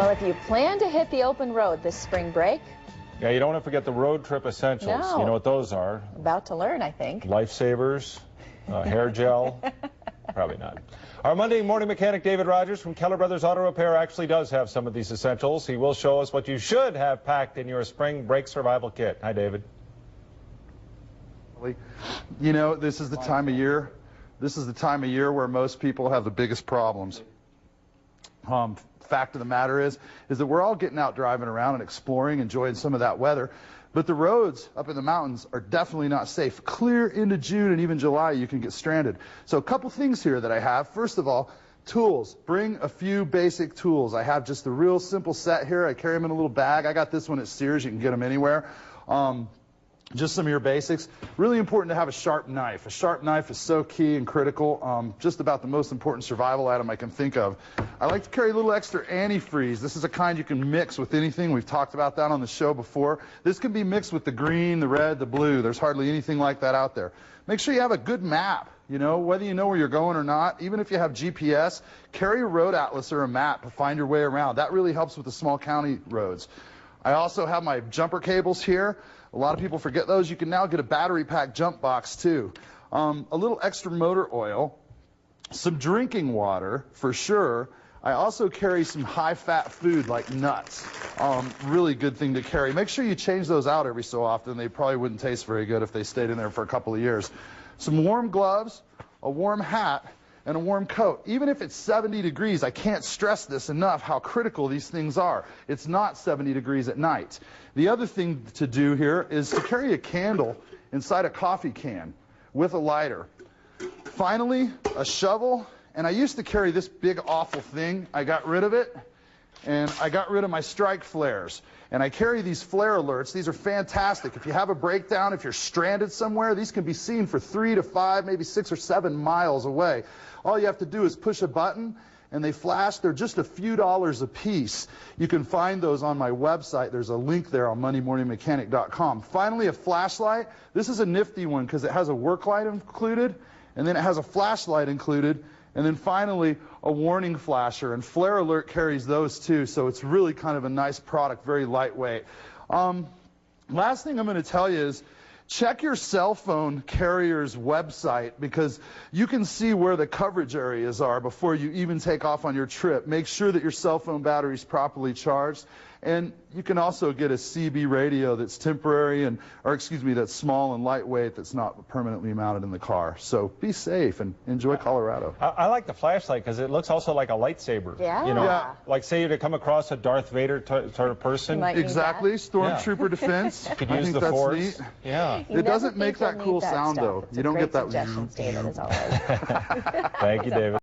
Well, if you plan to hit the open road this spring break, Yeah, you don't want to forget the road trip essentials. No. You know what those are? about to learn, I think. Lifesavers, hair gel. Probably not. Our Monday morning mechanic, David Rogers from Keller Brothers Auto Repair, actually does have some of these essentials. He will show us what you should have packed in your spring break survival kit. Hi, David. You know, this is the time of year. This is the time of year where most people have the biggest problems. Fact of the matter is that we're all getting out driving around and exploring, enjoying some of that weather. But the roads up in the mountains are definitely not safe. Clear into June and even July, you can get stranded. So a couple things here that I have. First of all, tools. Bring a few basic tools. I have just a real simple set here. I carry them in a little bag. I got this one at Sears. You can get them anywhere. Just some of your basics. Really important to have a sharp knife. A sharp knife is so key and critical. Just about the most important survival item I can think of. I like to carry a little extra antifreeze. This is a kind you can mix with anything. We've talked about that on the show before. This can be mixed with the green, the red, the blue. There's hardly anything like that out there. Make sure you have a good map. You know, whether you know where you're going or not, even if you have GPS, carry a road atlas or a map to find your way around. That really helps with the small county roads. I also have my jumper cables here. A lot of people forget those. You can now get a battery pack jump box too. A little extra motor oil, some drinking water for sure. I also carry some high-fat food like nuts. Really good thing to carry. Make sure you change those out every so often. They probably wouldn't taste very good if they stayed in there for a couple of years. Some warm gloves, a warm hat, and a warm coat. Even if it's 70 degrees, I can't stress this enough how critical these things are. It's not 70 degrees at night. The other thing to do here is to carry a candle inside a coffee can with a lighter. Finally, a shovel, and I used to carry this big awful thing. I got rid of it, and I got rid of my strike flares. And I carry these flare alerts. These are fantastic. If you have a breakdown, if you're stranded somewhere, these can be seen for 3 to 5, maybe 6 or 7 miles away. All you have to do is push a button, and they flash. They're just a few dollars a piece. You can find those on my website. There's a link there on MondayMorningMechanic.com. Finally, a flashlight. This is a nifty one because it has a work light included, and then it has a flashlight included, and then finally, a warning flasher, and Flare Alert carries those too, so it's really kind of a nice product, very lightweight. Last thing I'm going to tell you is check your cell phone carrier's website because you can see where the coverage areas are before you even take off on your trip. Make sure that your cell phone battery is properly charged. And you can also get a CB radio that's temporary that's small and lightweight, that's not permanently mounted in the car. So be safe and enjoy Colorado. I like the flashlight because it looks also like a lightsaber. Yeah. You know, Yeah. like say to come across a Darth Vader sort of person. You might need Exactly, that. Stormtrooper defense. Could I use think the that's force. neat. Yeah. You It never doesn't think make you'll that need cool that sound stuff. though. It's You a don't great get that. suggestion, David, as always. Thank you, David.